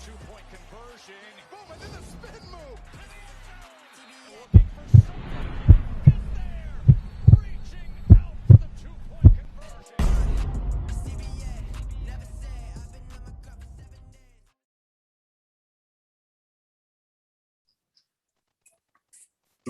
two-point conversion. Boom, and then the spin move. Looking for something. Is there. Reaching out for the two-point conversion.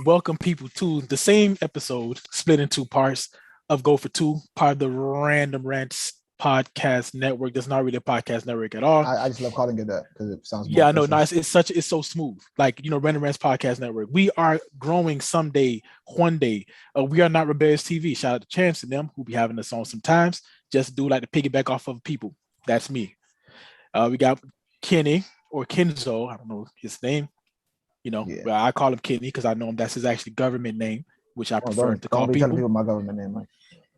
Welcome people to the same episode, split in two parts of Go for Two, part of the Random Rants podcast network. That's not really a podcast network at all. I just love calling it that because it sounds more Yeah, I know. official. No, it's so smooth. Like, Random Rants podcast network. We are growing someday, one day. We are not Rebellious TV. Shout out to Chance and them who be having us on sometimes. Just do like to piggyback off of people. That's me. We got Kenny or Kenzo. I don't know his name. But I call him Kenny because I know him. That's his actually government name, which I prefer to call don't be people. telling people my government name, Mike.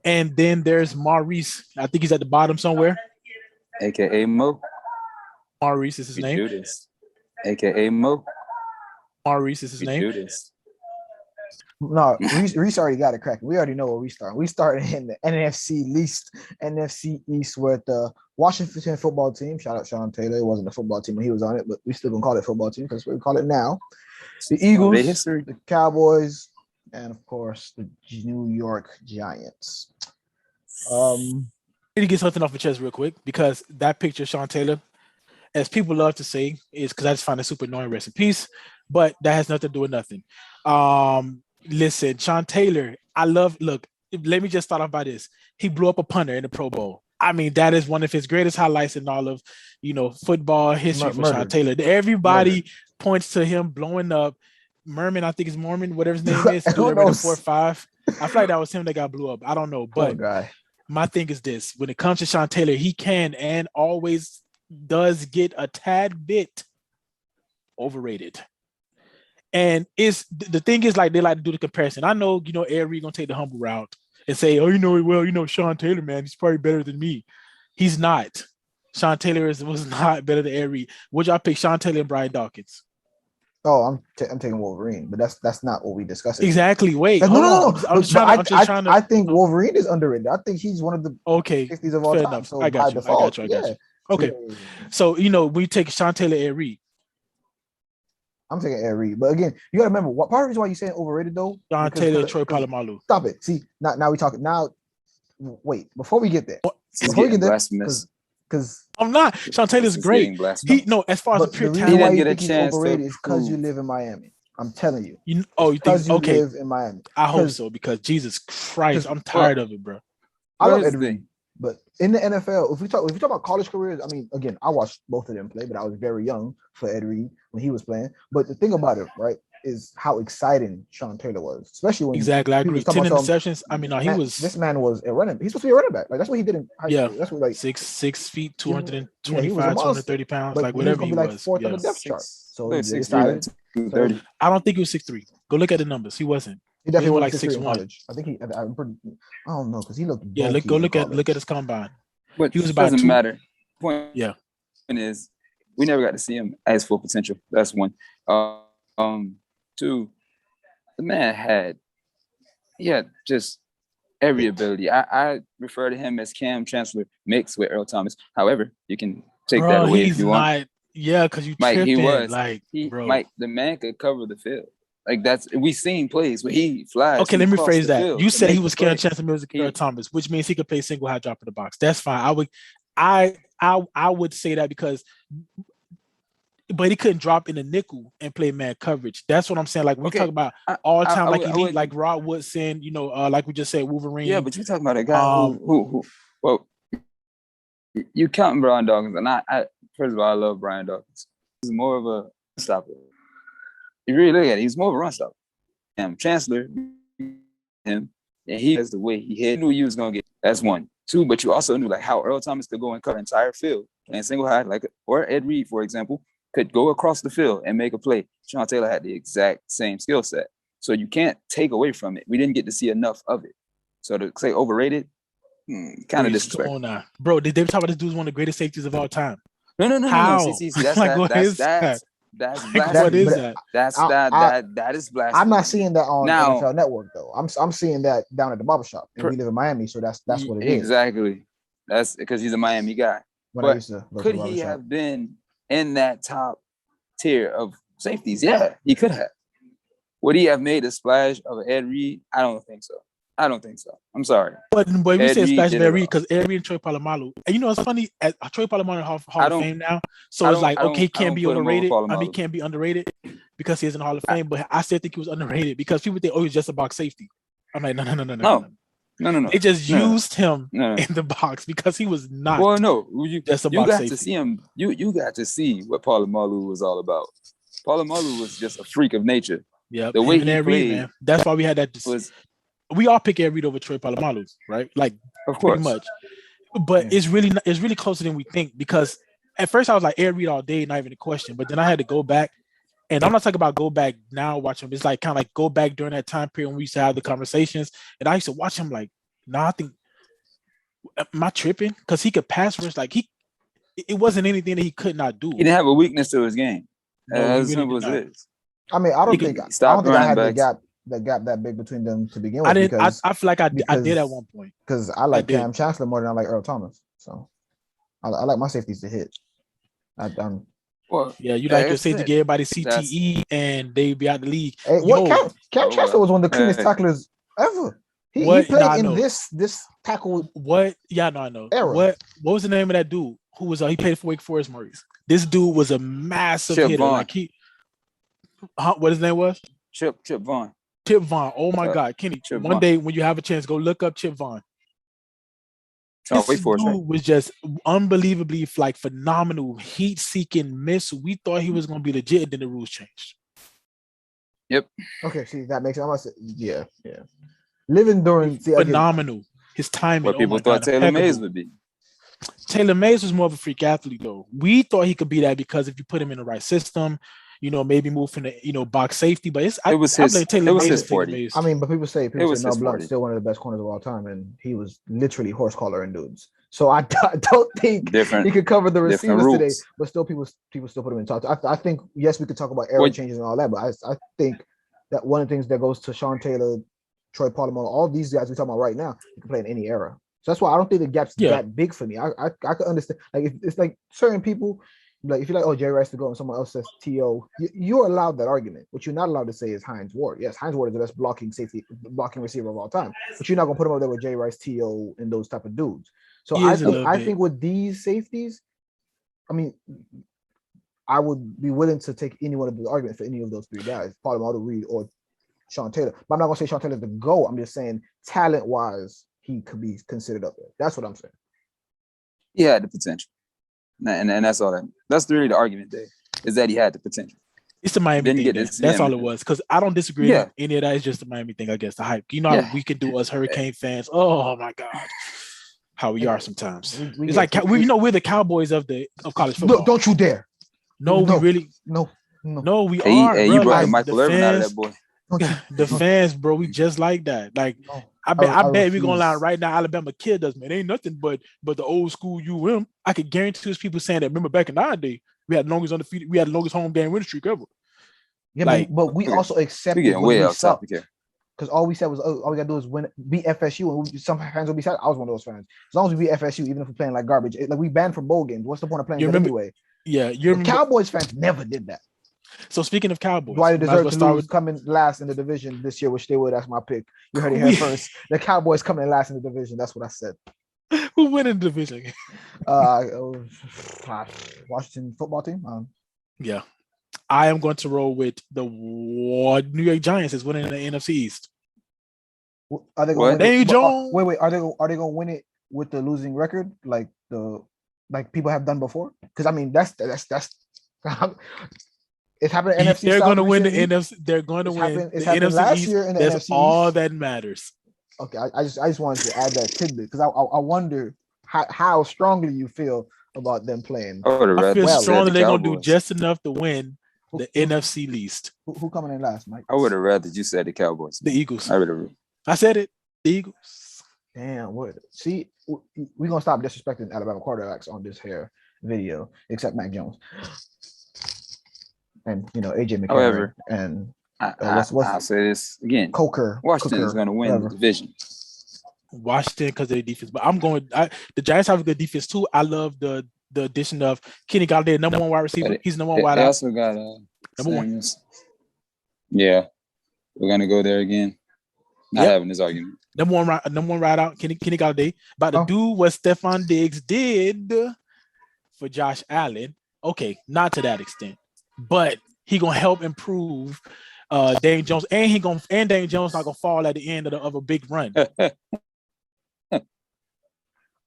And then there's Maurice. I think he's at the bottom somewhere. AKA Mo. Maurice is his name. Do this. AKA Mo. Maurice is his name. Do this. No, Reese already got it cracking. We already know where we start. We started in the NFC East with the Washington football team. Shout out Sean Taylor. It wasn't a football team when he was on it, but we still gonna call it football team because we call it now. The Eagles, the Cowboys, and of course the New York Giants. Need to get something off the chest real quick because that picture, Sean Taylor, as people love to say, is because I just find it super annoying. Rest in peace. But that has nothing to do with nothing. Listen, Sean Taylor, look, let me just start off by this. He blew up a punter in the Pro Bowl. I mean, that is one of his greatest highlights in all of, football history for Sean Taylor. Everybody points to him blowing up. Merman, I think it's Mormon, whatever his name is, 4-5. I feel like that was him that got blew up. I don't know. But my thing is this. When it comes to Sean Taylor, he can and always does get a tad bit overrated. And the thing is, like, they like to do the comparison. I know, Ed Reed gonna take the humble route and say, oh, Sean Taylor, man, he's probably better than me. He's not. Sean Taylor was not better than Ed Reed. Would y'all pick Sean Taylor and Brian Dawkins? Oh, I'm taking Wolverine, but that's not what we discussed. Exactly. Wait, no. I think to... Wolverine is underrated. I think he's one of the 60s of all fair time. Enough. So I got you. Okay. So we take Sean Taylor, Ed Reed. I'm taking Ed Reed, but again, you gotta remember what part of the reason why you're saying overrated though. Sean Taylor, Troy Polamalu. Stop it. See, now we talking. Now, wait. Before we get there, because I'm not. Sean Taylor's great. As far as a pure talent, he didn't get a chance. Overrated is because you live in Miami. I'm telling you. You think okay? Live in Miami. I hope so because Jesus Christ, I'm tired of it, bro. I love Ed Reed. But in the NFL, if we talk about college careers, I mean, again, I watched both of them play, but I was very young for Ed Reed when he was playing. But the thing about it, right, is how exciting Sean Taylor was, especially when I agree. 10 interceptions. This man was a running. He's supposed to be a running back. Like that's what he did in high school. That's what 6 feet, 225, 230 pounds, like whatever he was. Like fourth on the depth chart. So I don't think he was 6'3". Go look at the numbers. He wasn't. He definitely was like 6'1". I think I'm pretty. I don't know because he looked. Yeah, look at his combine. But he was about doesn't matter. Point is we never got to see him at his full potential. That's one. Two, the man had just every ability. I refer to him as Cam Chancellor mixed with Earl Thomas. However, you can take that away if you want. Yeah, because you Mike, tripping. he was bro. Mike, the man could cover the field. Like we seen plays where he flies. Okay, let me phrase that. You said he was Cam Chancellor music Earl Thomas, which means he could play single high drop in the box. That's fine. I would say that because, but he couldn't drop in the nickel and play man coverage. That's what I'm saying. Like we talk about all time, like elite, like Rod Woodson, like we just said, Wolverine. Yeah, but you're talking about a guy who you counting Brian Dawkins, and I first of all I love Brian Dawkins. He's more of a stopper. You really look at it, he's more of a run stopper. Chancellor, him, and he has the way he hit. You knew you was gonna get. That's one. Two, but you also knew like how Earl Thomas could go and cover the entire field and single high, or Ed Reed, for example, could go across the field and make a play. Sean Taylor had the exact same skill set, so you can't take away from it. We didn't get to see enough of it. So to say overrated, kind of disrespectful. Bro, did they talk about this dude's one of the greatest safeties of all time? No. How? See, that's That's blasphemy. What is that? That is blasphemy. I'm not seeing that on NFL Network though. I'm seeing that down at the barbershop, and we live in Miami, so that's what it is. Exactly. That's because he's a Miami guy. But could he have been in that top tier of safeties. Yeah, he could have. Would he have made a splash of Ed Reed? I don't think so. I'm sorry. But we Ed say Reed splash did of it Ed Reed all. because Ed Reed and Troy Polamalu. And you know it's funny, Troy Polamalu in Hall I of don't- Fame now. So I it's don't- like, I don't- okay, he I can't don't be put him over overrated. Polamalu. He can't be underrated because he's in the Hall of Fame. But I still think he was underrated because people think, oh, he's just a box safety. I'm like, no. They just used him No. in the box because he was not. Well, no, Just a you box got safety. to see him. You got to see what Polamalu was all about. Polamalu was just a freak of nature. Yeah, The way he Ed Reed, played man. That's why we had that. was, We all pick Ed Reed over Troy Polamalu, right? Like, of course, pretty much. But it's really closer than we think because at first I was like Ed Reed all day, not even a question. But then I had to go back, and I'm not talking about go back now, watch him. It's like kind of like go back during that time period when we used to have the conversations, and I used to watch him like, I think, am I tripping? Because he could pass rush like it wasn't anything that he could not do. he didn't have a weakness to his game. No, as he really simple did as not. it is. I mean, I don't think I running had backs. the gap that big between them to begin with. I didn't. Because, I feel like I because- did at one point. because I like I did. Cam Chancellor more than I like Earl Thomas. So I like my safeties to hit. I'm Well, Yeah, you like your it's safety it. to get everybody CTE and they be out the league. Hey, Yo, Cam Chancellor was one of the cleanest Hey. tacklers ever. He What? played Nah, I in know. this tackle. What? Yeah, no, I know. Era. What was the name of that dude who was he played for Wake Forest, Maurice? This dude was a massive Chip hitter. Vaughn. Like what his name was? Chip Vaughn. Chip Vaughn. Oh my God, Kenny! Chip One Vaughn. day when you have a chance, go look up Chip Vaughn. Oh, This wait for it. dude was just unbelievably like phenomenal, heat-seeking miss. We thought he was gonna be legit, and then the rules changed. Okay, see that makes sense. I'm gonna say, yeah. Living during Phenomenal. His timing. What oh people my thought God, Taylor impeccable. Mays would be. Taylor Mays was more of a freak athlete, though. We thought he could be that because if you put him in the right system, maybe move from the box safety. But It was his forte. Mays. I mean, but people say was Noah his Blunt's 40. still one of the best corners of all time, and he was literally horse collaring dudes. So I don't think Different. he could cover the different receivers today. rules. But still, people still put him in top. I think yes, we could talk about era Well, changes and all that, but I think that one of the things that goes to Sean Taylor, Troy Polamalu, all these guys we're talking about right now, you can play in any era. So that's why I don't think the gap's that big for me. I could understand. Like if it's like certain people, like if you're like, oh, Jerry Rice to go and someone else says T.O., you're allowed that argument. What you're not allowed to say is Hines Ward. Yes, Hines Ward is the best blocking receiver of all time, but you're not gonna put him up there with Jerry Rice, T.O., and those type of dudes. So I think with these safeties, I mean, I would be willing to take any one of the arguments for any of those three guys, Polamalu, Reed, or Sean Taylor. But I'm not gonna say Sean Taylor's the GOAT. I'm just saying talent-wise, he could be considered up there. That's what I'm saying. He had the potential. And that's all that's really the argument there, is that he had the potential. It's the Miami Didn't thing. get this That's all it Miami. was. Because I don't disagree Yeah. with any of that. It's just the Miami thing, I guess. The hype. You know how we can do us Hurricane fans. Oh my God, how we are sometimes. It's like we're the Cowboys of college football. No, don't you dare. No, we really. No. No, we Hey, are. you bro. brought Like, Michael the Irvin out of fans- that boy. The fans, bro, we just like that. Like, No. I bet I we're gonna lie refuse. right now. Alabama kid does, man. Ain't nothing but the old school UM. I could guarantee there's people saying that. Remember back in our day, we had the longest undefeated, we had the longest home game winning streak ever. Yeah, Like, but we okay. also We're accepted getting when way we off sucked. topic here. Because all we said was, all we gotta do is beat FSU, and some fans will be sad. I was one of those fans. As long as we beat FSU, even if we're playing like garbage, like we banned from bowl games. What's the point of playing You that remember- anyway? Yeah, The remember. Cowboys fans never did that. So speaking of Cowboys, Why they might as deserve well to start lose, with coming last in the division this year, which they would. That's my pick. You heard it here first. The Cowboys coming in last in the division. That's what I said. who winning the division. Washington football team. Yeah, I am going to roll with the New York Giants is winning the NFC East. Are they What? going? Daniel Jones. Wait. Are they going to win it with the losing record, like people have done before? Because I mean, that's it's happened in NFC. They're South going to win the recently. NFC. They're going to It's win happened- it's the happened NFC last East. year in the That's NFC all East. that matters. Okay, I just wanted to add that tidbit because I wonder how strongly you feel about them playing. I would have I rather feel well, strong that said the they're going to do Cowboys. just enough to win Who- the who- NFC least. Who coming in last, Mike? I would have rather you said the Cowboys. The Eagles. I would have. I said it. The Eagles. Damn, what? See, we're gonna stop disrespecting Alabama quarterbacks on this here video, except Mac Jones and AJ McCarron However, and I'll say this again. Coker. Washington is Cooker, going to win whatever. the division. Washington because of their defense, but the Giants have a good defense too. I love the the addition of Kenny Galladay, number one wide receiver. He's number one wide They out. also got Number one. Samuels. Yeah, we're gonna go there again. Not Yep. having this argument. Number one ride out, Kenny Galladay. About to do what Stephon Diggs did for Josh Allen. Okay, not to that extent, but he gonna help improve Daniel Jones, and Daniel Jones not gonna fall at the end of a big run.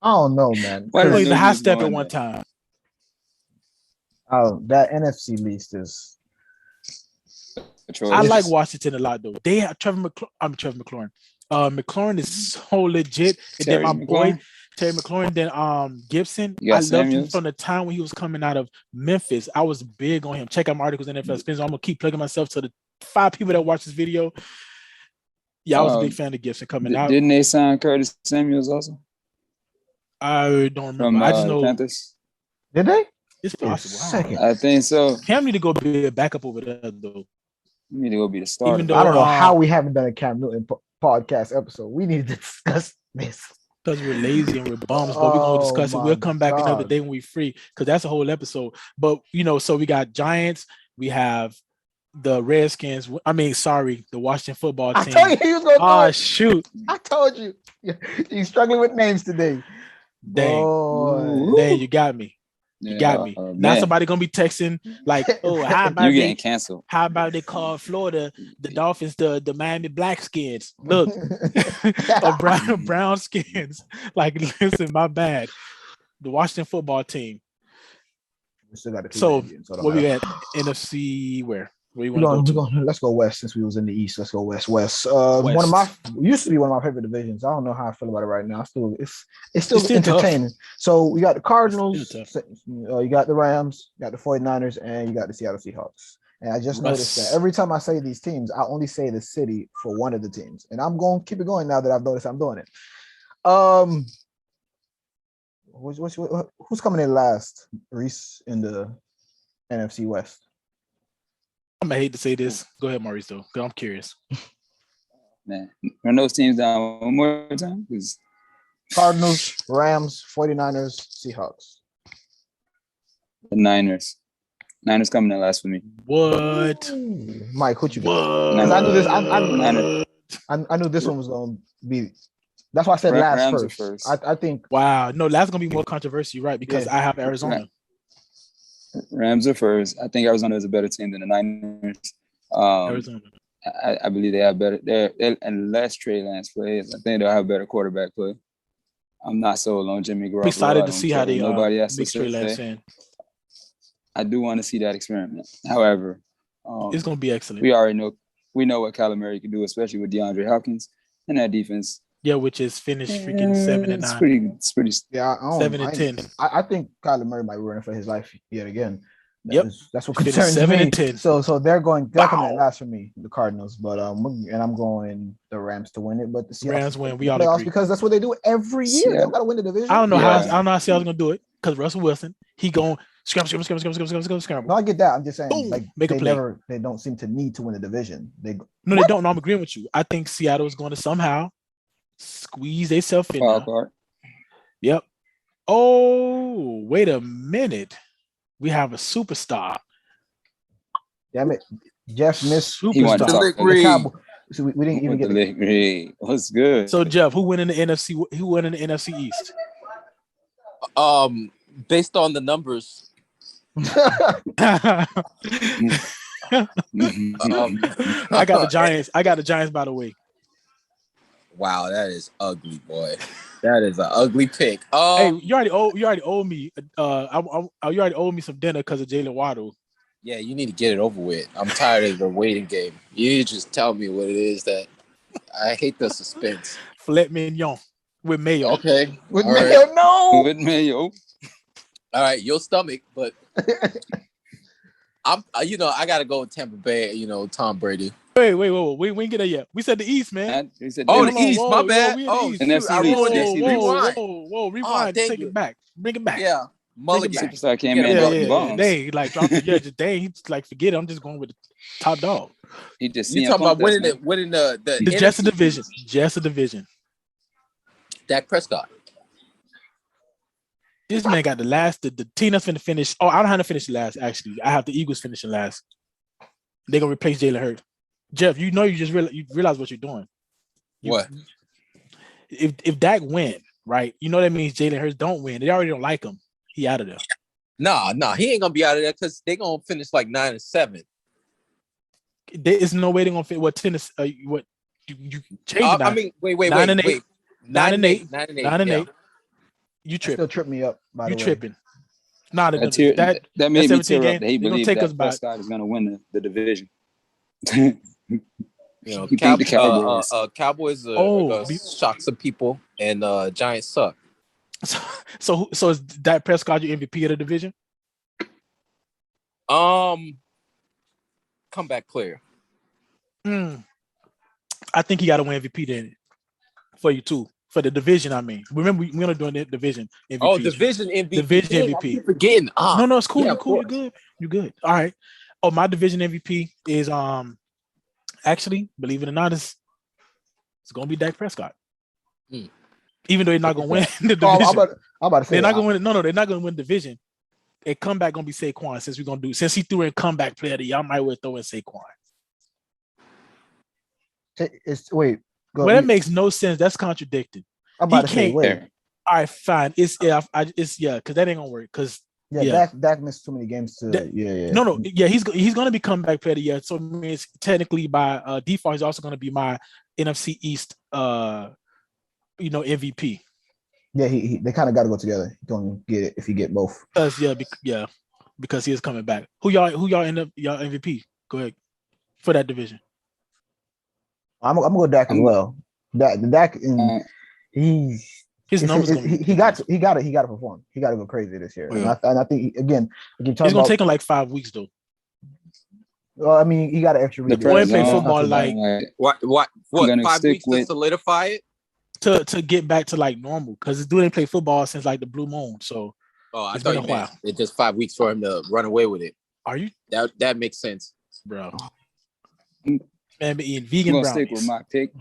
I don't know, man. Why He did played the Newton high was step at going one there? time. That NFC list is. I like Washington a lot though. They have Trevor McLaurin. McLaurin is so legit. And then my boy Terry McLaurin, then Gibson. I loved him Samuels. from the time when he was coming out of Memphis. I was big on him. Check out my articles in NFL Spins. I'm gonna keep plugging myself to the 5 people that watch this video. Yeah, I was a big fan of Gibson coming out. Didn't they sign Curtis Samuels also I don't remember. from I just know Panthers? Did they? it's possible. Second. I think so. Cam need to go be a backup over there though. You need to go be the starter. Even though- I don't know how we haven't done a Cam Newton podcast episode. We need to discuss this. Because we're lazy and we're bums, but we're gonna discuss it. my We'll come back another God. day when we're free, because that's a whole episode. But so we got Giants, we have the Redskins. The Washington football I team. told you he was going to Shoot. I told you. He's struggling with names today. Dang. Boy. Dang, you got me. You got me. Now man. somebody gonna be texting like, oh, how about You're getting they canceled. call Florida the Dolphins the Miami Blackskins? Look, or brown skins. Like, listen, my bad. The Washington football team. We still got the So Canadians, don't what we matter. at? NFC where? Where you We're want to going, go to? let's go west since we was in the east. Let's go west. One of my used to be one of my favorite divisions. I don't know how I feel about it right now. It's still still entertaining. tough. So we got the Cardinals, It's still you got the Rams, you got the 49ers, and you got the Seattle Seahawks. And I just noticed that every time I say these teams, I only say the city for one of the teams. And I'm going to keep it going now that I've noticed I'm doing it. Who's coming in last, Reese, in the NFC West? I'm gonna hate to say this. Go ahead, Maurice, though, because I'm curious. Man, run those teams down one more time, please. Cardinals, Rams, 49ers, Seahawks. The Niners. Niners coming in last for me. What? Ooh. Mike, what you got? What? 'Cause I knew this. Niners. I knew this one was going to be. That's why I said Rams last are first. first. I think. Wow. No, that's gonna be more controversy, right? Because Yeah. I have Arizona. Rams are first. I think Arizona is a better team than the Niners. Arizona. I believe they have better. They're and less Trey Lance plays. I think they'll have better quarterback play. I'm not sold on Jimmy Garoppolo. I'm excited I to don't see care how what they nobody has to big Trey Lance say. fan. I do want to see that experiment. However, It's gonna be excellent. we already know what Kyler Murray can do, especially with DeAndre Hopkins and that defense. Yeah, which is finished freaking 7-9, It's pretty. Yeah, I don't, 7-10. I think Kyler Murray might be running for his life yet again. Yep. That's what Finished concerns 7-10. me. So they're coming in Wow. last for me, the Cardinals. But and I'm going the Rams to win it. But the Seahawks Rams win. We all playoffs agree. because that's what they do every year. They Yeah. don't got to win the division. I don't know Yeah. how Seattle's gonna do it, because Russell Wilson, he going scramble. No, I get that. I'm just saying, Boom. like Make a play. they don't seem to need to win the division. They No, they don't. No, I'm agreeing with you. I think Seattle is going to somehow squeeze themselves in. Wild Now. card. Yep. Oh, wait a minute. We have a superstar. damn it, Jeff missed. He wanted to Superstar. talk. The Cowboys. So we didn't even get the Hey, what's good? So Jeff, who went in the NFC? Who went in the NFC East? Based on the numbers, I got the Giants. I got the Giants, by the way. wow, that is ugly, boy. That is an ugly pick. Hey, you already owe me. You already owe me some dinner because of Jalen Waddle. Yeah, you need to get it over with. I'm tired of the waiting game. You just tell me what it is that I hate the suspense. Filet mignon with mayo. Okay. with All right. Mayo. No. With Mayo. All right, your stomach, but I'm I gotta go with Tampa Bay, Tom Brady. Wait. We ain't get there yet. We said the East, man. He said, Oh, Hold the on, East, whoa, my whoa, bad. we in the Oh, East. shoot, I NFC ruined East. it. Rewind. Rewind. thank Take you. it back. Bring it back. Yeah, mulligan. Superstar came in Yeah, and dropped the Yeah. bombs. They like dropped it. Yeah, just dang. He's like, forget it. I'm just going with the top dog. He just You CM talking about Punk that winning the The just a NFC division. East. Just a division. Dak Prescott. This man got the team that's finna finish. Oh, I don't have to finish last. Actually, I have the Eagles finishing last. They're gonna replace Jalen Hurts. Jeff, you know, you realize what you're doing. What? If Dak win, right? You know that means Jalen Hurts don't win. They already don't like him. He out of there. Nah, he ain't gonna be out of there because they gonna finish like 9-7. There is no way they're gonna fit. What tennis? What you change? I mean, wait. 9-8. 9-8. 9-8. You tripping? Still trip me up. By the You way. tripping? Nah, That made me 17 tear up games, that he they gonna believes take that us back. Prescott is going to win the division. You know, He beat the Cowboys. Cowboys Oh, shock some people, and Giants suck. So is Dak Prescott your MVP of the division? Comeback player. I think he got to win MVP then for you too. For the division, I mean. Remember, we're gonna do the division MVP. Oh, division MVP. Division Dang, MVP. I keep forgetting. No, it's cool. Yeah, You're cool. You're good. You're good. All right. Oh, my division MVP is actually, believe it or not, it's gonna be Dak Prescott. Even though they're not gonna win the division. I'm about to say They're not gonna win. No, they're not gonna win the division. A comeback gonna be Saquon since he threw in comeback player of the year. I might well throw in Saquon. Go. Well, that makes no sense. That's contradicting. I'm about to say, wait. All right, fine. Because that ain't gonna work. Because Dak missed too many games to. He's gonna be comeback player of the year. So it means technically by default, he's also gonna be my NFC East, MVP. Yeah, they kind of got to go together. He's gonna get it if he get both. Because he is coming back. Who y'all end up y'all MVP? Go ahead for that division. I'm gonna go Dak as well. Dak, his numbers. He got to perform. He got to go crazy this year. Yeah. And I think it's gonna take him like 5 weeks though. Well, I mean, he got an extra week. The boy play football what 5 weeks to solidify it to get back to like normal because this dude ain't play football since like the blue moon. So I thought you meant it's just 5 weeks for him to run away with it. Are you? That makes sense, bro. Man, be eating vegan I'm brownies. gonna stick with my pick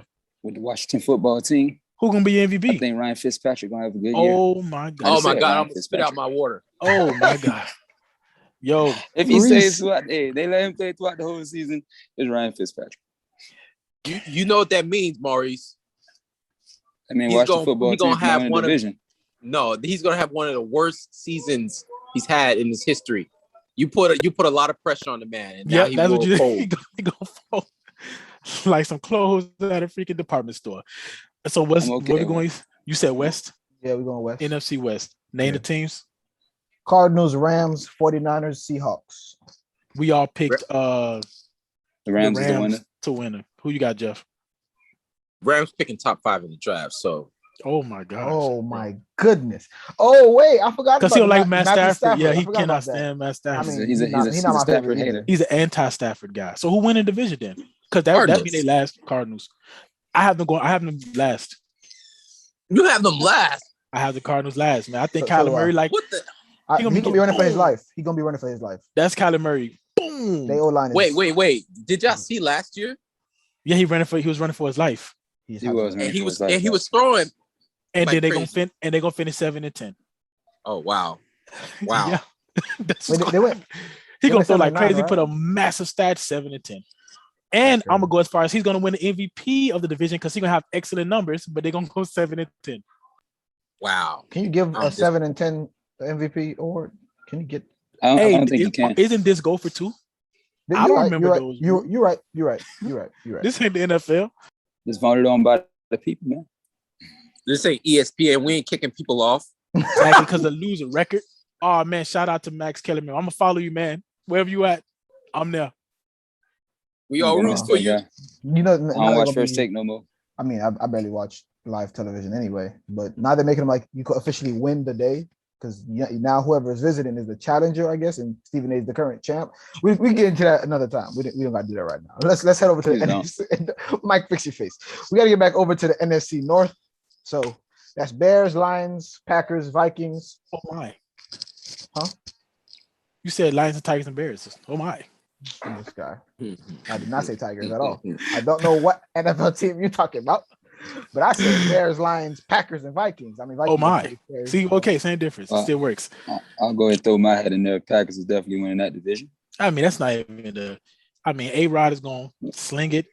with the Washington football team. Who gonna be MVP? I think Ryan Fitzpatrick gonna have a good year. Oh my god! I'm gonna spit out my water. Oh my god! Yo, if he stays throughout, they let him play throughout the whole season. It's Ryan Fitzpatrick. You know what that means, Maurice? I mean, Washington football team have one division. He's gonna have one of the worst seasons he's had in his history. You put a lot of pressure on the man, and now that's what you fold. He gonna fold like some clothes at a freaking department store. So where we going? You said West? Yeah, we're going West. NFC West. Name the teams. Cardinals, Rams, 49ers, Seahawks. We all picked the Rams is the winner. To winner. Who you got, Jeff? Rams picking top 5 in the draft. So oh my god. Oh my goodness. Oh wait, I forgot because he don't like Matt Stafford. Yeah, he cannot stand Matt Stafford. I mean, he's not a Stafford hater. He's an anti-Stafford guy. So who win the division then? Because that'd be their last. Cardinals. I have them last. You have them last. I have the Cardinals last, man. I think Kyler Murray what the. He's gonna be running for his life. He's gonna be running for his life. That's Kyler Murray. Boom. They O-line. Wait. Did y'all see last year? Yeah, he was running for his life. He was throwing. And then they're gonna finish 7-10. Oh wow. Yeah. He gonna throw like crazy, right? Put a massive stat 7-10. And I'm gonna go as far as he's gonna win the MVP of the division because he's gonna have excellent numbers, but they're gonna go 7-10. Wow. Can you give a 7-10 MVP or can you get? I don't think you can. Isn't this go for 2? I don't remember those. You're right. This ain't the NFL. It's voted on by the people, man. This ain't ESPN. We ain't kicking people off. Exactly, because of losing record. Oh man, shout out to Max Kellerman. I'm gonna follow you, man. Wherever you at, I'm there. We all roots for you. You know, I don't watch First Take no more. I mean, I barely watch live television anyway. But now they're making them like you could officially win the day because now whoever is visiting is the challenger, I guess, and Stephen A is the current champ. We get into that another time. We don't got to do that right now. Let's head over to the NFC. Mike, fix your face. We got to get back over to the NFC North. So that's Bears, Lions, Packers, Vikings. Oh my. Huh? You said Lions and Tigers and Bears. Oh my. This guy. I did not say Tigers at all. I don't know what NFL team you're talking about. But I said Bears, Lions, Packers, and Vikings. I mean, Vikings. Oh my. See, okay, same difference. It still works. I'll go ahead and throw my head in there. Packers is definitely winning that division. I mean, that's not even the. I mean, A-Rod is gonna sling it.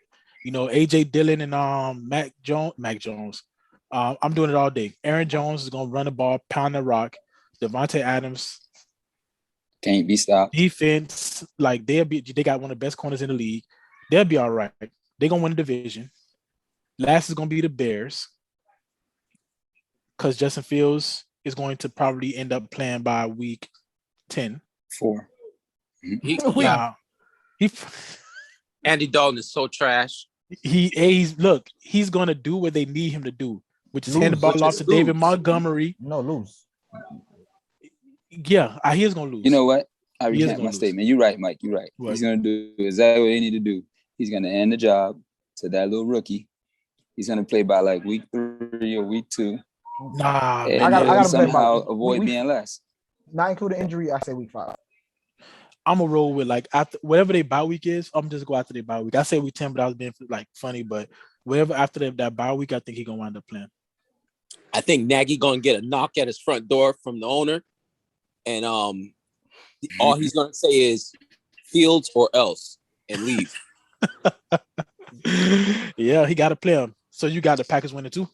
You know, AJ Dillon and Mac Jones. I'm doing it all day. Aaron Jones is gonna run the ball, pound the rock. Devontae Adams can't be stopped. Defense, like they got one of the best corners in the league. They'll be all right. They're gonna win the division. Last is gonna be the Bears, because Justin Fields is going to probably end up playing by week 10. 4. Andy Dalton is so trash. He's going to do what they need him to do, which is hand the ball off to David Montgomery. No, lose. Yeah, he's going to lose. You know what? I retract my statement. You're right, Mike. You're right. What? He's going to do exactly what they need to do. He's going to end the job to that little rookie. He's going to play by like week 3 or week 2. Nah, and I got somehow avoid being less. Not including injury, I say week 5. I'm gonna roll with like after whatever their bye week is. I'm just go after their bye week. I say week 10, but I was being like funny. But whatever after that bye week, I think he's gonna wind up playing. I think Nagy gonna get a knock at his front door from the owner, and all he's gonna say is Fields or else and leave. Yeah, he got to play him. So you got the Packers winning too.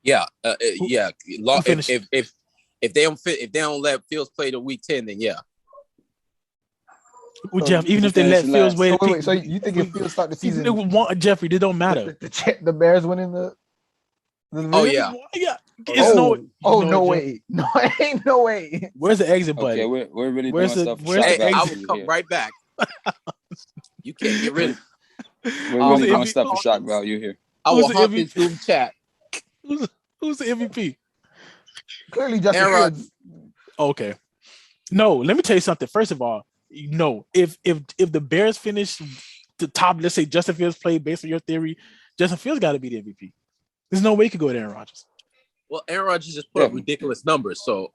Yeah, yeah. If they don't let Fields play the week 10, then yeah. Well, Jeff, even if they let Fields wait, so you think if Fields start the season, Jeffrey, it don't matter. The Bears winning the oh yeah. No way, no, ain't no way. Where's the exit button? Okay, we're really doing stuff. I will come right back. You can't get rid of. We're really doing stuff for shock value here. I will hop in Zoom chat. Who's the MVP? Clearly, Justin Fields. Okay. No, let me tell you something. First of all, no, if the Bears finish the top, let's say Justin Fields played based on your theory, Justin Fields got to be the MVP. There's no way he could go with Aaron Rodgers. Well, Aaron Rodgers just put up ridiculous numbers, so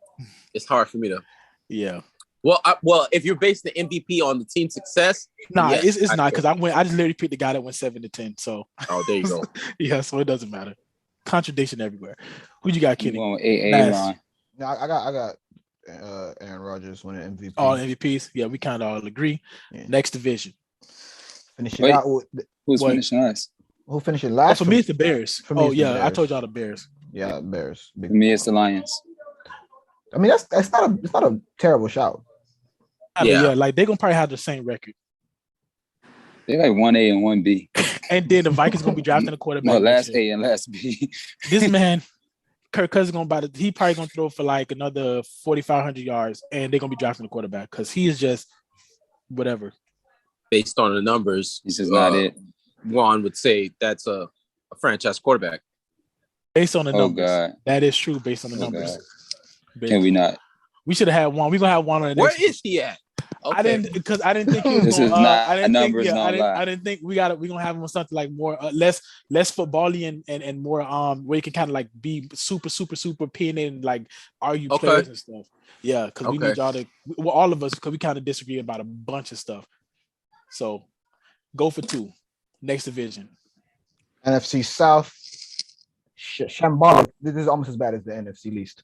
it's hard for me to. Yeah. Well, if you're basing the MVP on the team's success, yes, it's not, because I just literally picked the guy that went 7-10. So there you go. Yeah, so it doesn't matter. Contradiction everywhere. Who you got, Kenny? No, I got Aaron Rodgers winning MVP. All MVPs. Yeah, we kind of all agree. Yeah. Next division. Finishing out with who's finishing last? Who finishing last? For me, it's the Bears. For me, I told y'all the Bears. Yeah, Bears. For me, it's the Lions. I mean, it's not a terrible shout. Yeah, like they're gonna probably have the same record. They're like 1A and 1B. And then the Vikings gonna be drafting a quarterback. No, last A and last B. This man, Kirk Cousins he probably gonna throw for like another 4,500 yards, and they're gonna be drafting a quarterback because he is just whatever. Based on the numbers, this is not it. Juan would say that's a franchise quarterback. Based on the numbers, God. That is true. Based on the numbers, can we not? We should have had one. We're gonna have one on the next. Where is he at? Okay. I didn't think he was this gonna, is not I didn't numbers. Think, yeah, I didn't think we're gonna have him on something like more less football-y and more where you can kind of like be super opinionated and like argue players and stuff. Yeah, because we need y'all to all of us, because we kind of disagree about a bunch of stuff. So go for 2. Next division. NFC South. Shambolic. This is almost as bad as the NFC East.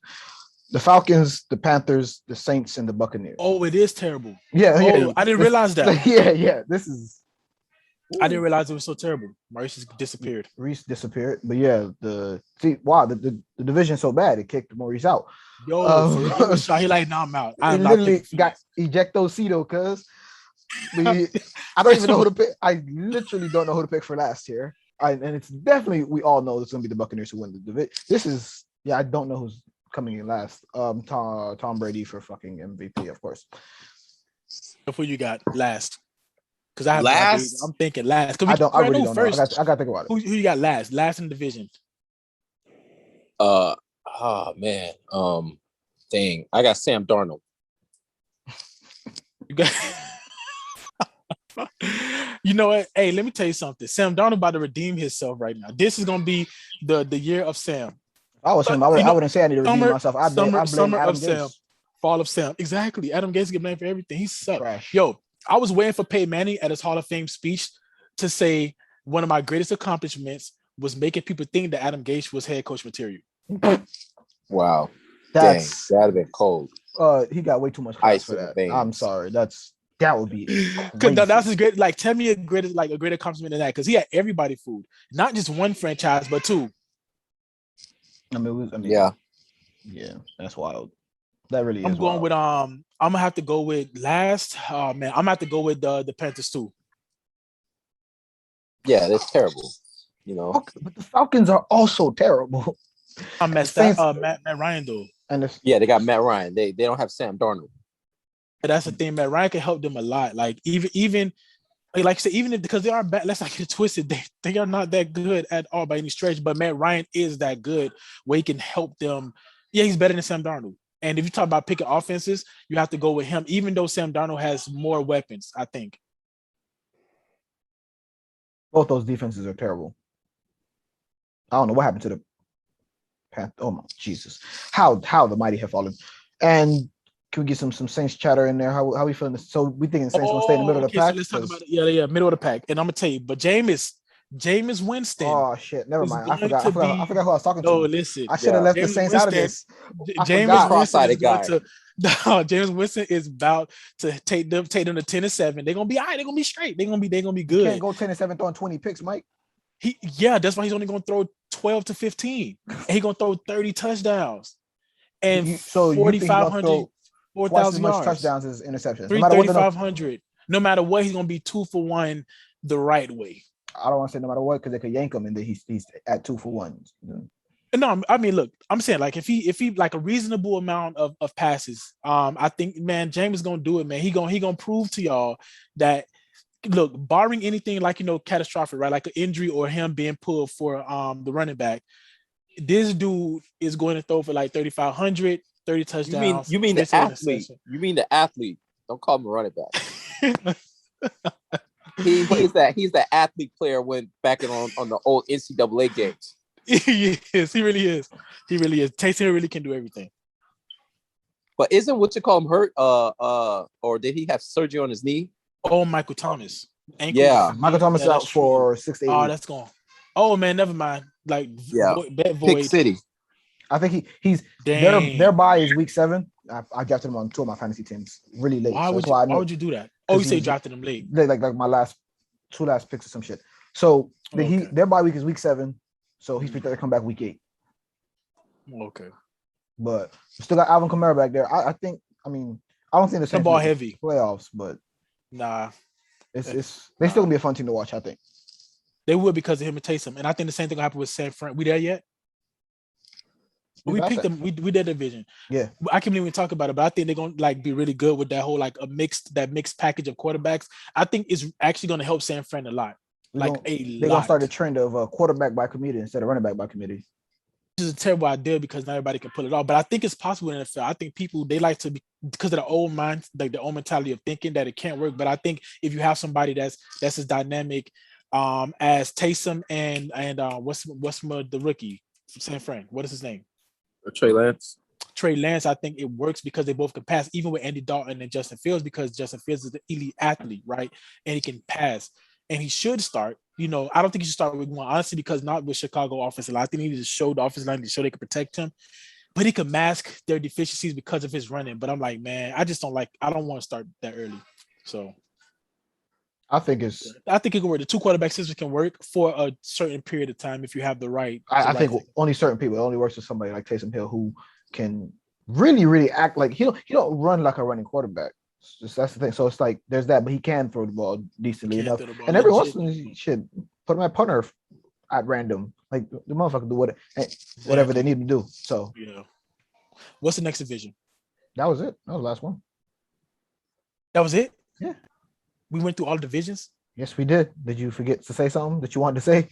The Falcons, the Panthers, the Saints, and the Buccaneers. Oh, it is terrible. Yeah. I didn't realize that. Yeah. This is. I didn't realize it was so terrible. Maurice disappeared. Reese disappeared, but yeah, the division's so bad it kicked Maurice out. Yo, he like, nah, I'm out. He literally got ejectocito, cuz. I don't even know who to pick. I literally don't know who to pick for last year. And it's definitely, we all know it's gonna be the Buccaneers who win the division. I don't know who's coming in last. Tom Brady for fucking MVP, of course. Who you got last? Because I have last. I'm thinking last. I really don't know. I gotta think about it. Who you got last? Last in the division. Man. Dang. I got Sam Darnold. You got. You know what? Hey, let me tell you something. Sam Darnold about to redeem himself right now. This is gonna be the year of Sam. I wouldn't say I need to redeem myself. I blame summer Adam of Sam. Gase. Fall of Sam. Exactly. Adam Gase get blamed for everything. He sucked. Trash. Yo, I was waiting for Peyton Manning at his Hall of Fame speech to say one of my greatest accomplishments was making people think that Adam Gase was head coach material. Wow. That's Dang, that'd have been cold. he got way too much class Ice for in the that. veins. I'm sorry. That would be Because crazy. that's his great. Like, tell me a greater compliment than that. Because he had everybody fooled, not just one franchise, but two. Yeah, that's wild. That really I'm is going wild. with I'm gonna have to go with last. Oh man, I'm gonna have to go with the Panthers too. Yeah, that's terrible. You know, Okay, but the Falcons are also terrible. Matt Ryan though. And they got Matt Ryan. They don't have Sam Darnold. But that's the thing, Matt Ryan can help them a lot. Like even like I said, even if, because they are bad, let's not get it twisted. They are not that good at all by any stretch. But Matt Ryan is that good where he can help them. Yeah, he's better than Sam Darnold. And if you talk about picking offenses, you have to go with him, even though Sam Darnold has more weapons, I think. both those defenses are terrible. I don't know what happened to the Panthers. Oh my Jesus. How the mighty have fallen. And can we get some Saints chatter in there? How we feeling? So we thinking Saints gonna stay in the middle of the pack? So let's talk about it. Yeah, middle of the pack. And I'm gonna tell you, but Jameis Winston. Oh shit, never mind. I forgot who I was talking to. No, listen. I should have left the Saints out of this. Jameis Winston is guy. Jameis Winston is about to take them to 10-7. They're gonna be all right. They're gonna be straight. They're gonna be good. You can't go 10-7 throwing 20 picks, Mike. That's why he's only gonna throw 12 to 15. And he's gonna throw 30 touchdowns and 4,500. 4,000 yards. Touchdowns is interceptions. 3,500. No matter what, he's gonna be 2 for 1 the right way. I don't want to say no matter what because they could yank him and then he's at 2 for 1. No, I mean, look, I'm saying like if he like a reasonable amount of passes, I think man, James is gonna do it, man. He gonna prove to y'all that look, barring anything like catastrophic, right, like an injury or him being pulled for the running back, this dude is going to throw for like 3,500. 30 touchdowns. You mean the athlete? You mean the athlete? Don't call him a running back. He's that athlete player when back on the old NCAA games. He really is. Taysom really can do everything. But isn't what you call him hurt? Or did he have surgery on his knee? Oh, Michael Thomas. Ankle. Yeah, Michael Thomas out for 6 to 8 weeks. Oh, that's gone. Oh man, never mind. Like Pick City. I think he's their bye is week 7. I drafted him on 2 of my fantasy teams really late. Why would you do that? Oh, you say drafted him late. Like my two last picks or some shit. So their bye week is week 7. So he's prepared to come back week 8. Okay. But we still got Alvin Kamara back there. I don't think the ball heavy playoffs, but nah. They still gonna be a fun team to watch, I think. They would because of him and Taysom. And I think the same thing will happen with San Fran. We there yet? We picked them. We did division. Yeah, I can't even talk about it, but I think they're gonna be really good with that whole mixed package of quarterbacks. I think it's actually gonna help San Fran a lot. They're gonna start a trend of quarterback by committee instead of running back by committee. This is a terrible idea because not everybody can pull it off. But I think it's possible in the NFL. I think people they like to be because of the old mind, like the old mentality of thinking that it can't work. But I think if you have somebody that's as dynamic as Taysom and what's the rookie from San Fran? What is his name? Trey Lance, I think it works because they both can pass, even with Andy Dalton and Justin Fields, because Justin Fields is the elite athlete, right? And he can pass. And he should start. I don't think he should start with one, honestly, because not with Chicago offensive line. I think he needs to show the offensive line to show they can protect him. But he can mask their deficiencies because of his running. But I'm like, man, I don't want to start that early. So I think it can work. The 2 quarterback system can work for a certain period of time if you have the right. I think only certain people. It only works with somebody like Taysom Hill who can really, really act like he don't run like a running quarterback. That's the thing. So it's like there's that, but he can throw the ball decently enough. And every once in a while, you should put him at punter at random. Like the motherfucker do whatever they need to do. So yeah. What's the next division? That was it. That was the last one. That was it? Yeah. We went through all divisions? Yes, we did. Did you forget to say something that you wanted to say?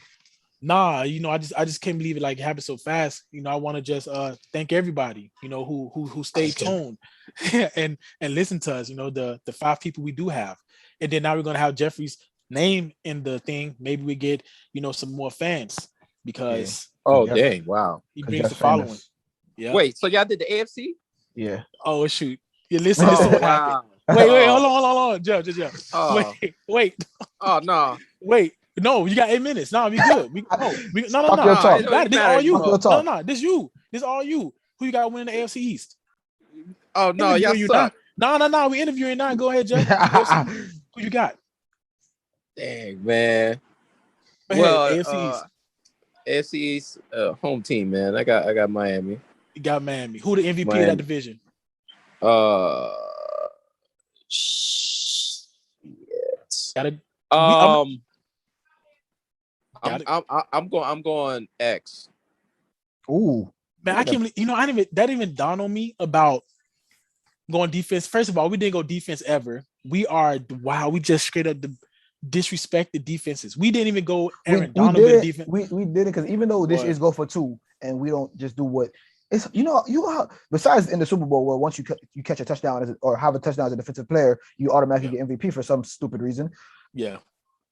Nah, I just can't believe it happened so fast. I want to just thank everybody, who stayed tuned and listen to us, the 5 people we do have. And then now we're gonna have Jeffrey's name in the thing. Maybe we get, some more fans because dang, wow. He brings the following. Yeah. Wait, so y'all did the AFC? Yeah. Oh shoot. You listen to what happened. Wait, hold on. Jeff. Oh. Wait. Oh no. Wait. No, you got 8 minutes. No, we good. No. Talk your talk. You got it. This all you. Talk your talk. No. This you. This all you. Who you got winning the AFC East? Oh no, y'all suck. No. We interviewing now. Go ahead, Jeff. Who you got? Dang, man. Well, AFC East. AFC East, home team, man. I got Miami. You got Miami. Who the MVP of that division? Shit. Got it. I'm going X. Ooh, man, I can't. That didn't even dawn on me about going defense. First of all, we didn't go defense ever. We just straight up disrespect the defenses. We didn't even go Aaron Donovan defense. We did it because even though this is go for two, and we don't just do what it's besides in the Super Bowl where once you catch a touchdown or have a touchdown as a defensive player, you automatically get MVP for some stupid reason. Yeah,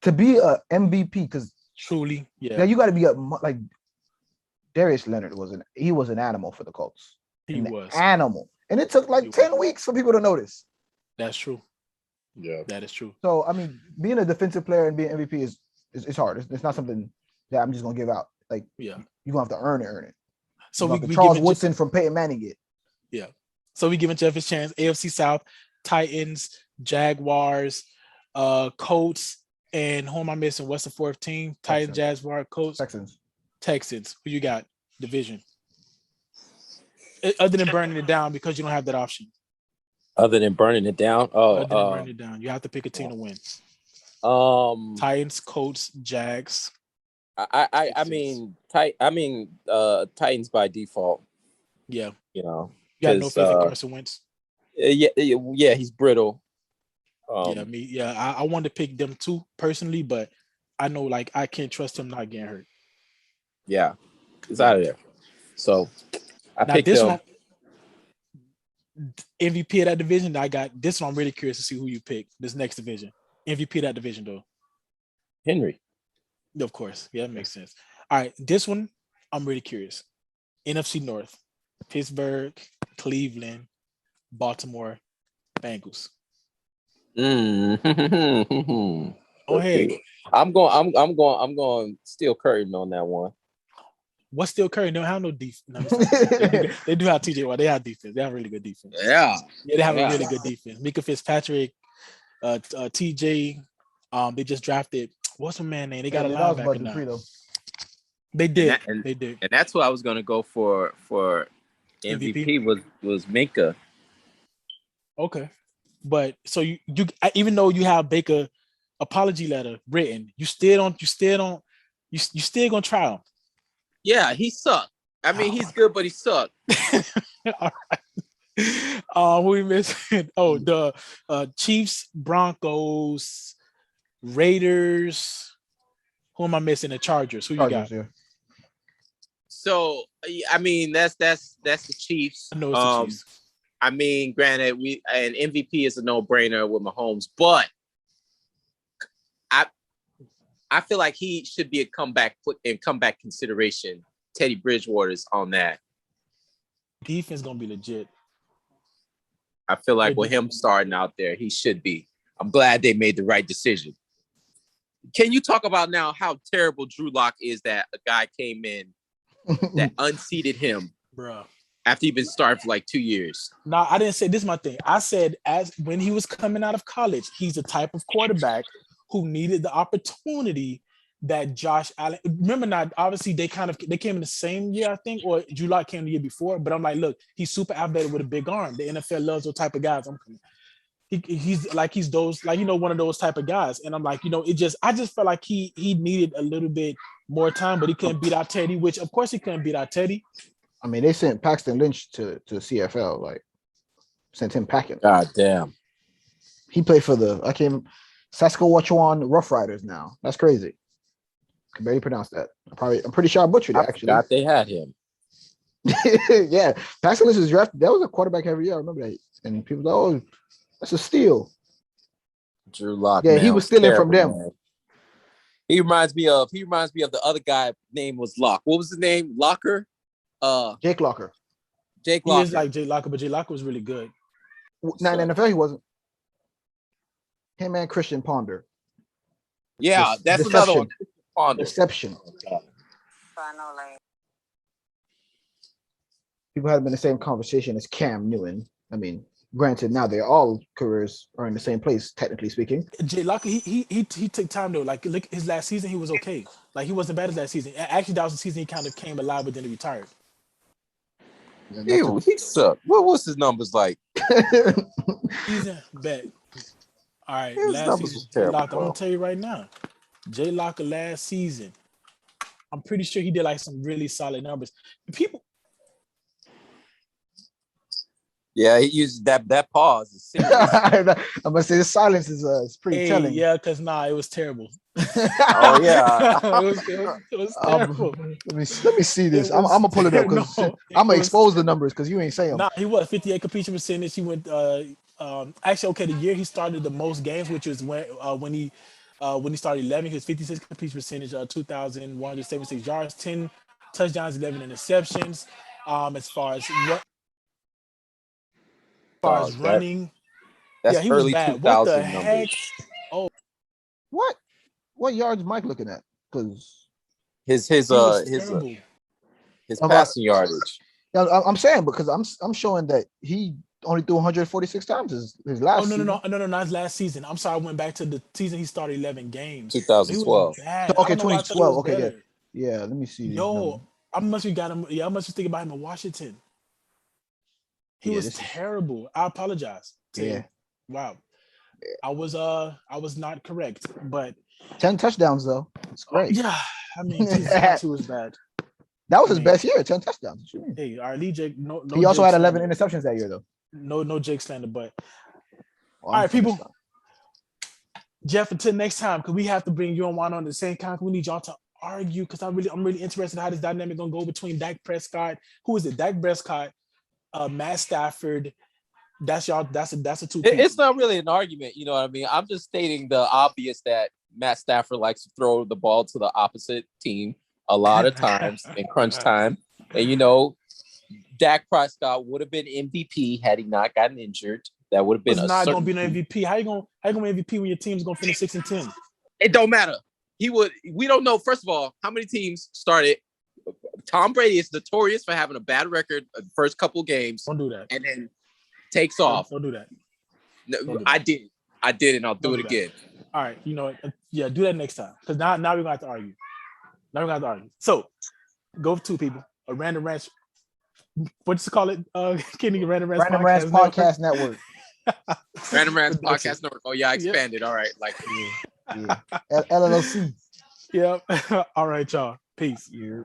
to be a MVP because truly, now you got to be like Darius Leonard was an animal for the Colts. He was an animal, and it took like 10 weeks for people to notice. That's true. Yeah, that is true. So I mean, being a defensive player and being MVP is hard. It's not something that I'm just gonna give out. Like, you're gonna have to earn it. So we Charles Woodson from Peyton Manning get. Yeah. So we giving Jeff his chance. AFC South, Titans, Jaguars, Colts, and who am I missing? What's the fourth team? Titans, Jaguars, Colts, Texans. Who you got? Division. Other than burning it down because you don't have that option. Other than burning it down? Burning it down. You have to pick a team to win. Titans, Colts, Jags. I mean Titans by default. Yeah. You know. You got no faith in Carson Wentz. Yeah, he's brittle. I wanted to pick them too personally, but I know like I can't trust him not getting hurt. Yeah, he's out of there. So I picked this one. MVP of that division. I got this one. I'm really curious to see who you pick. This next division. MVP of that division though. Henry. Of course. Yeah, that makes sense. All right. This one, I'm really curious. NFC North. Pittsburgh, Cleveland, Baltimore, Bengals. Mm-hmm. Go ahead. I'm going Steel Curtain on that one. What's Steel Curtain? They don't have no defense. No, they do have TJ Watt. They have defense. They have really good defense. Yeah, they have a really good defense. Mika Fitzpatrick, TJ. They just drafted. What's my man name? They got a linebacker now. They did. They did. And that's what I was going to go for MVP was Minka. Okay, but so you even though you have Baker apology letter written, you still gonna try him. Yeah, he sucked. I mean, he's good, but he sucked. All right. Who we missing? Oh, the Chiefs, Broncos, Raiders. Who am I missing? The Chargers. Who you got? Yeah. So I mean, that's the Chiefs. I know it's the Chiefs. I mean, granted, an MVP is a no-brainer with Mahomes, but I feel like he should be a comeback consideration. Teddy Bridgewater's on that. Defense gonna be legit. I feel like with him starting out there, he should be. I'm glad they made the right decision. Can you talk about now how terrible Drew Lock is that a guy came in that unseated him, bro, after he'd been starting for like 2 years? No, I didn't say this is my thing. I said as when he was coming out of college, he's the type of quarterback who needed the opportunity that Josh Allen. Remember, not obviously they came in the same year, I think, or Drew Lock came the year before. But I'm like, look, he's super athletic with a big arm. The NFL loves those type of guys. He's those, like, one of those type of guys. And I'm like, I just felt like he needed a little bit more time, but he couldn't beat out Teddy, which of course he couldn't beat out Teddy. I mean, they sent Paxton Lynch to CFL, like sent him packing. God damn. He played for Saskatchewan Rough Riders now. That's crazy. Can barely pronounce that. I'm pretty sure I butchered it, actually. I forgot they had him. Yeah. Paxton Lynch was drafted. That was a quarterback every year. I remember that. And people like, oh, that's a steal. Drew Lock. Yeah, he was stealing from them. Man. He reminds me of the other guy. Name was Lock. What was his name? Locker? Jake Locker. He is like Jake Locker, but Jake Locker was really good. Not in the NFL, he wasn't. Him and Christian Ponder. Yeah, that's another one. Deception. People have been in the same conversation as Cam Newton. I mean, granted, now they're all careers are in the same place, technically speaking. Jay Lock, he took time though. Like, look, his last season, he was okay. Like, he wasn't bad as last season. Actually, that was the season he kind of came alive, but then he retired. He sucked. What was his numbers like? Season bet. All right, His last numbers season. was terrible, Lock, I'm gonna tell you right now, Jay Locker last season, I'm pretty sure he did like some really solid numbers. People. Yeah, he used that pause. Is serious. I'm gonna say the silence is pretty telling. Yeah, because it was terrible. Oh yeah, it was terrible. Let me see this. I'm gonna pull it up because I'm gonna expose the numbers because you ain't saying them. Nah, he was 58 completion percentage. He went actually okay. The year he started the most games, which was when he started 11, he was 56 completion percentage, 2,176 yards, 10 touchdowns, 11 interceptions. As far as running, that's he was early bad. 2000 What the numbers. heck? Oh, what yards is Mike looking at? Because his terrible. his passing yardage. I'm saying because I'm showing that he only threw 146 times his last. No, not his last season. I'm sorry, I went back to the season he started 11 games. 2012. Okay, 2012. Okay, yeah. Let me see. I must have got him. Yeah, I must have thinking about him in Washington. He was terrible. I apologize. Yeah. Wow. I was not correct, but 10 touchdowns though. It's great. Yeah, I mean, he was bad. That was his best year. 10 touchdowns. Hey, our lead Jake. No. He also had 11 interceptions that year though. No Jake slander, but all right, people. Jeff, until next time, because we have to bring you and Juan on the same time. We need y'all to argue because I'm really interested in how this dynamic gonna go between Dak Prescott. Who is it? Dak Prescott. Matt Stafford, that's y'all. That's a two. It's not really an argument, you know what I mean. I'm just stating the obvious that Matt Stafford likes to throw the ball to the opposite team a lot of times in crunch time, and Dak Prescott would have been MVP had he not gotten injured. That would have been not going to be an MVP. How you going to MVP when your team's going to finish 6-10? It don't matter. He would. We don't know. First of all, how many teams started. Tom Brady is notorious for having a bad record the first couple games. Don't do that. And then takes off. Don't do that. No, I did, and I'll do it again. All right. You know what? Yeah, do that next time. Because now we're going to have to argue. So, go for two people. A random ranch. What's it call it? Kenny, Random Rants Podcast Network. Random Rants Podcast Network. Oh, yeah, I expanded. Yep. All right. Like, LLC. Yep. All right, y'all. Peace. Yeah.